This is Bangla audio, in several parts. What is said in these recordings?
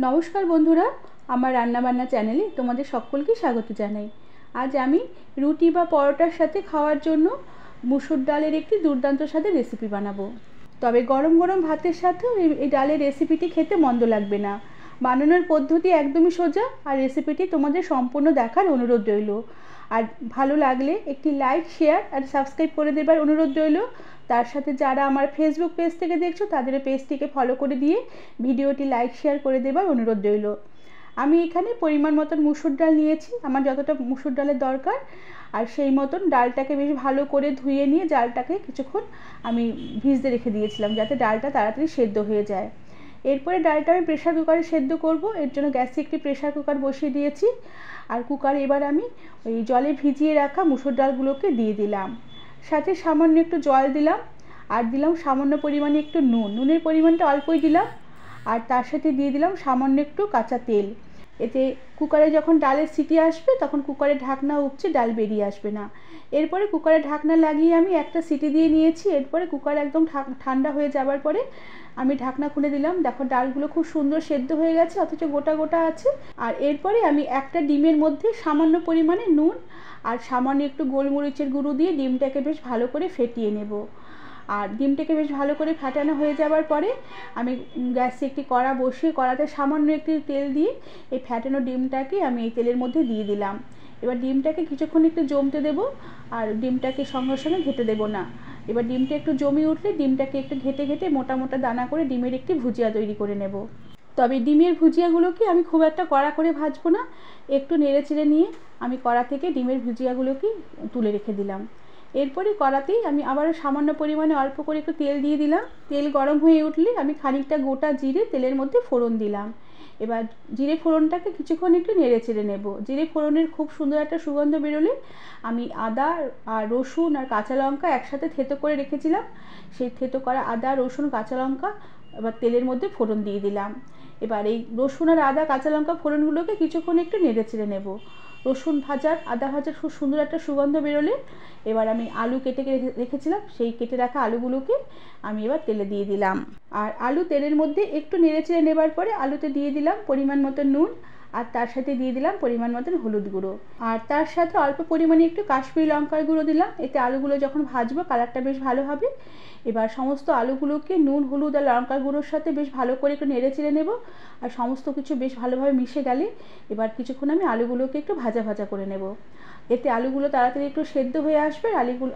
নমস্কার বন্ধুরা, আমার রান্নাবান্না চ্যানেলে তোমাদের সকলকে স্বাগত জানাই। আজ আমি রুটি বা পরোটার সাথে খাওয়ার জন্য মুসুর ডালের একটি দুর্দান্ত স্বাদের রেসিপি বানাবো। তবে গরম গরম ভাতের সাথেও এই ডালের রেসিপিটি খেতে মন্দ লাগবে না। বানানোর পদ্ধতি একদমই সোজা, আর রেসিপিটি তোমাদের সম্পূর্ণ দেখার অনুরোধ রইল। আর ভালো লাগলে একটি লাইক, শেয়ার আর সাবস্ক্রাইব করে দেবার অনুরোধ রইল। তার সাথে যারা আমার ফেসবুক পেজ থেকে দেখছো তাদের পেজটিকে ফলো করে দিয়ে ভিডিওটি লাইক শেয়ার করে দেবার অনুরোধ রইল। আমি এখানে পরিমাণ মতন মুসুর ডাল নিয়েছি, আমার যতটা মুসুর ডালের দরকার, আর সেই মতন ডালটাকে বেশ ভালো করে ধুয়ে নিয়ে ডালটাকে কিছুক্ষণ আমি ভিজতে রেখে দিয়েছিলাম, যাতে ডালটা তাড়াতাড়ি সেদ্ধ হয়ে যায়। এরপরে ডালটা আমি প্রেশার কুকারে সেদ্ধ করব। এর জন্য গ্যাসে একটি প্রেশার কুকার বসিয়ে দিয়েছি। আর কুকারে এবার আমি ওই জলে ভিজিয়ে রাখা মুসুর ডালগুলোকে দিয়ে দিলাম, সাথে সামান্য একটু জল দিলাম, আর দিলাম সামান্য পরিমাণে একটু নুনের পরিমাণটা অল্পই দিলাম। আর তার সাথে দিয়ে দিলাম সামান্য একটু কাঁচা তেল। এতে কুকারে যখন ডালের সিটি আসবে তখন কুকারের ঢাকনা উপচে ডাল বেরিয়ে আসবে না। এরপরে কুকারের ঢাকনা লাগিয়ে আমি একটা সিটি দিয়ে নিয়েছি। এরপরে কুকার একদম ঠান্ডা হয়ে যাবার পরে আমি ঢাকনা খুলে দিলাম। দেখো ডালগুলো খুব সুন্দর সেদ্ধ হয়ে গেছে, অথচ গোটা গোটা আছে। আর এরপরে আমি একটা ডিমের মধ্যে সামান্য পরিমাণে নুন আর সামান্য একটু গোলমরিচের গুঁড়ো দিয়ে ডিমটাকে বেশ ভালো করে ফেটিয়ে নেব। আর ডিমটাকে বেশ ভালো করে ফাটানো হয়ে যাবার পরে আমি গ্যাসে একটি কড়া বসিয়ে কড়াতে সামান্য একটি তেল দিয়ে এই ফ্যাটানো ডিমটাকে আমি এই তেলের মধ্যে দিয়ে দিলাম। এবার ডিমটাকে কিছুক্ষণ একটু জমতে দেব, আর ডিমটাকে সঙ্গে সঙ্গে ঘেটে দেব না। এবার ডিমটা একটু জমে উঠলে ডিমটাকে একটু ঘেটে ঘেটে মোটা মোটা দানা করে ডিমের একটি ভুজিয়া তৈরি করে নেব। তবে ডিমের ভুজিয়াগুলোকে আমি খুব একটা কড়া করে ভাজবো না, একটু নেড়ে চেড়ে নিয়ে আমি কড়া থেকে ডিমের ভুজিয়াগুলোকে তুলে রেখে দিলাম। এরপরে কড়াতেই আমি আবারও সামান্য পরিমাণে অল্প করে একটু তেল দিয়ে দিলাম। তেল গরম হয়ে উঠলে আমি খানিকটা গোটা জিরে তেলের মধ্যে ফোড়ন দিলাম। এবার জিরে ফোড়নটাকে কিছুক্ষণ একটু নেড়ে চেড়ে নেব। জিরে ফোড়নের খুব সুন্দর একটা সুগন্ধ বেরোলে আমি আদা আর রসুন আর কাঁচা লঙ্কা একসাথে থেতো করে রেখেছিলাম, সেই থেতো করা আদা, রসুন, কাঁচা লঙ্কা এবার তেলের মধ্যে ফোড়ন দিয়ে দিলাম। এবার এই রসুন আর আদা, কাঁচা লঙ্কা ফোড়নগুলোকে কিছুক্ষণ একটু নেড়ে চেড়ে নেব। রসুন ভাজার, আদা ভাজার খুব সুন্দর একটা সুগন্ধ বেরোলে এবার আমি আলু কেটে রেখেছিলাম, সেই কেটে রাখা আলুগুলোকে আমি এবার তেলে দিয়ে দিলাম। আর আলু তেলের মধ্যে একটু নেড়ে চেড়ে নেবার পরে আলুতে দিয়ে দিলাম পরিমাণ মতো নুন, আর তার সাথে দিয়ে দিলাম পরিমাণ মতন হলুদ গুঁড়ো, আর তার সাথে অল্প পরিমাণে একটু কাশ্মীরি লঙ্কার গুঁড়ো দিলাম। এতে আলুগুলো যখন ভাজবো কালারটা বেশ ভালো হবে। এবার সমস্ত আলুগুলোকে নুন, হলুদ আর লঙ্কার গুঁড়োর সাথে বেশ ভালো করে একটু নেড়ে চেড়ে নেব। আর সমস্ত কিছু বেশ ভালোভাবে মিশে গেলে এবার কিছুক্ষণ আমি আলুগুলোকে একটু ভাজা ভাজা করে নেব। এতে আলুগুলো তাড়াতাড়ি একটু সেদ্ধ হয়ে আসবে,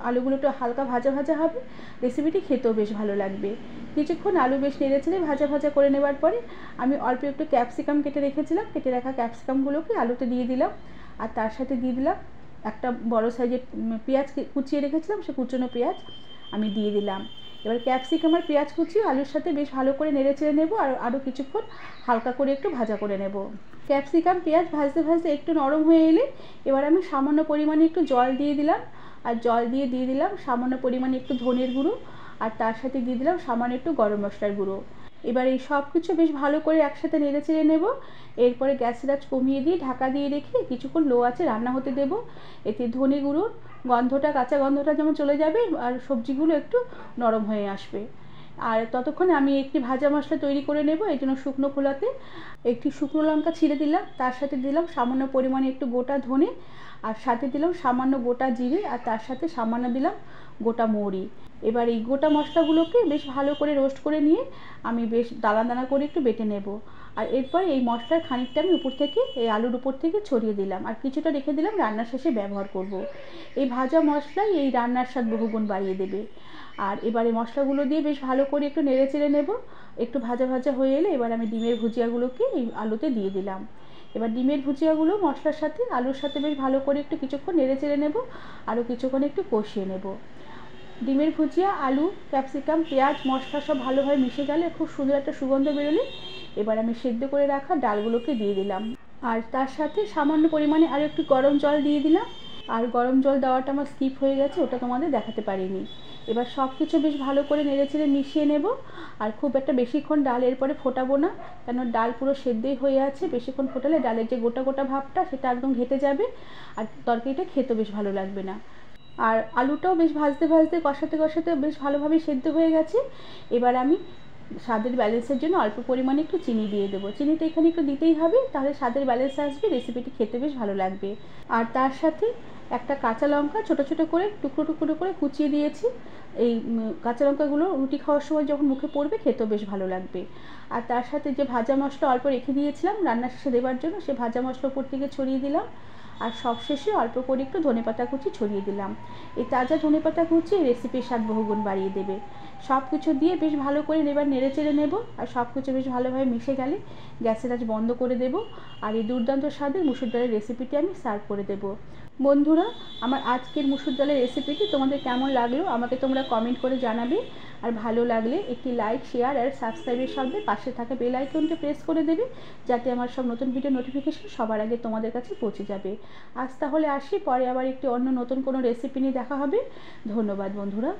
আলুগুলো একটু হালকা ভাজা ভাজা হবে, রেসিপিটি খেতেও বেশ ভালো লাগবে। কিছুক্ষণ আলু বেশ নেড়ে চেড়ে ভাজা ভাজা করে নেবার পরে আমি অল্প একটু ক্যাপসিকাম কেটে রেখেছিলাম, কেটে রাখা ক্যাপসিকামগুলোকে আলুতে দিয়ে দিলাম। আর তার সাথে দিয়ে দিলাম একটা বড় সাইজের পেঁয়াজ কুচিয়ে রেখেছিলাম, সে কুচনো পেঁয়াজ আমি দিয়ে দিলাম। এবার ক্যাপসিকাম আর পেঁয়াজ কুচি আলুর সাথে বেশ ভালো করে নেড়ে চেড়ে নেব, আর আরও কিছুক্ষণ হালকা করে একটু ভাজা করে নেব। ক্যাপসিকাম পেঁয়াজ ভাজতে ভাজতে একটু নরম হয়ে এলে এবার আমি সামান্য পরিমাণে একটু জল দিয়ে দিলাম। আর জল দিয়ে দিলাম সামান্য পরিমাণে একটু ধনের গুঁড়ো, আর তার সাথে দিয়ে দিলাম সামান্য একটু গরম মশলার গুঁড়ো। এবার এই সব কিছু বেশ ভালো করে একসাথে নেড়ে চেড়ে নেব। এরপরে গ্যাসের আঁচ কমিয়ে দিয়ে ঢাকা দিয়ে রেখে কিছুক্ষণ লো আঁচে রান্না হতে দেব। এতে ধনে গুঁড়োর গন্ধটা, কাঁচা গন্ধটা যেমন চলে যাবে আর সবজিগুলো একটু নরম হয়ে আসবে। আর ততক্ষণে আমি একটি ভাজা মশলা তৈরি করে নেব। এই জন্য শুকনো খোলাতে একটি শুকনো লঙ্কা ছিঁড়ে দিলাম, তার সাথে দিলাম সামান্য পরিমাণে একটু গোটা ধনে, আর সাথে দিলাম সামান্য গোটা জিরে, আর তার সাথে সামান্য দিলাম গোটা মৌরি। এবার এই গোটা মশলাগুলোকে বেশ ভালো করে রোস্ট করে নিয়ে আমি বেশ দানা দানা করে একটু বেটে নেব। আর এরপর এই মশলার খানিকটা আমি উপর থেকে এই আলুর উপর থেকে ছড়িয়ে দিলাম, আর কিছুটা রেখে দিলাম রান্নার শেষে ব্যবহার করব। এই ভাজা মশলাই এই রান্নার স্বাদ বহুগুণ বাড়িয়ে দেবে। আর এবারে মশলাগুলো দিয়ে বেশ ভালো করে একটু নেড়ে চেড়ে নেব। একটু ভাজা ভাজা হয়ে এলে এবার আমি ডিমের ভুজিয়াগুলোকে এই আলুতে দিয়ে দিলাম। এবার ডিমের ভুজিয়াগুলো মশলার সাথে আলুর সাথে বেশ ভালো করে একটু কিছুক্ষণ নেড়ে চেড়ে নেব, আরও কিছুক্ষণ একটু কষিয়ে নেব। ডিমের ভুজিয়া, আলু, ক্যাপসিকাম, পেঁয়াজ, মশলা সব ভালোভাবে মিশে গেলে খুব সুন্দর একটা সুগন্ধ বেরোলে এবার আমি সেদ্ধ করে রাখা ডালগুলোকে দিয়ে দিলাম। আর তার সাথে সামান্য পরিমাণে আরও একটু গরম জল দিয়ে দিলাম। আর গরম জল দেওয়াটা আমার স্কিপ হয়ে গেছে, ওটা তোমাদের দেখাতে পারিনি। এবার সব কিছু বেশ ভালো করে নেড়ে চেড়ে মিশিয়ে নেব। আর খুব একটা বেশিক্ষণ ডাল এরপরে ফোটাবো না, কেন ডাল পুরো সেদ্ধই হয়ে আছে। বেশিক্ষণ ফোটালে ডালের যে গোটা গোটা ভাবটা সেটা একদম ঘেটে যাবে, আর তরকারিটা খেতে বেশ ভালো লাগবে না। আর আলুটাও বেশ ভাজতে ভাজতে কষাতে কষাতে বেশ ভালোভাবে সেদ্ধ হয়ে গেছে। এবার আমি স্বাদের ব্যালেন্সের জন্য অল্প পরিমাণে একটু চিনি দিয়ে দেবো। চিনিটা এখানে একটু দিতেই হবে, তাহলে স্বাদের ব্যালেন্স আসবে, রেসিপিটি খেতে বেশ ভালো লাগবে। আর তার সাথে একটা কাঁচা লঙ্কা ছোটো ছোটো করে টুকরো টুকরো করে কুচিয়ে দিয়েছি। এই কাঁচা লঙ্কাগুলো রুটি খাওয়ার সময় যখন মুখে পড়বে খেতেও বেশ ভালো লাগবে। আর তার সাথে যে ভাজা মশলা অল্প রেখে দিয়েছিলাম রান্নার শেষে দেওয়ার জন্য, সে ভাজা মশলা উপর থেকে ছড়িয়ে দিলাম। আর সবশেষে অল্প করে একটু ধনেপাতা কুচি ছড়িয়ে দিলাম। এই তাজা ধনেপাতা কুচি রেসিপির স্বাদ বহুগুণ বাড়িয়ে দেবে। সব কিছু দিয়ে বেশ ভালো করে এবার নেড়ে চেড়ে নেব। আর সব কিছু বেশ ভালোভাবে মিশে গেলে গ্যাসের আঁচ বন্ধ করে দেব। আর এই দুর্দান্ত স্বাদের মুসুর ডালের রেসিপিটি আমি সার্ভ করে দেব। বন্ধুরা, আমার আজকের মুসুর ডালের রেসিপিটি তোমাদের কেমন লাগলো আমাকে তোমরা কমেন্ট করে জানাবে। আর ভালো লাগলে একটি লাইক, শেয়ার আর সাবস্ক্রাইবের সঙ্গে পাশে থাকা বেল আইকনটি প্রেস করে দেবে, যাতে আমার সব নতুন ভিডিও নোটিফিকেশন সবার আগে তোমাদের কাছে পৌঁছে যাবে। আজ তাহলে আসি, পরে আবার একটি অন্য নতুন কোনো রেসিপি নিয়ে দেখা হবে। ধন্যবাদ বন্ধুরা।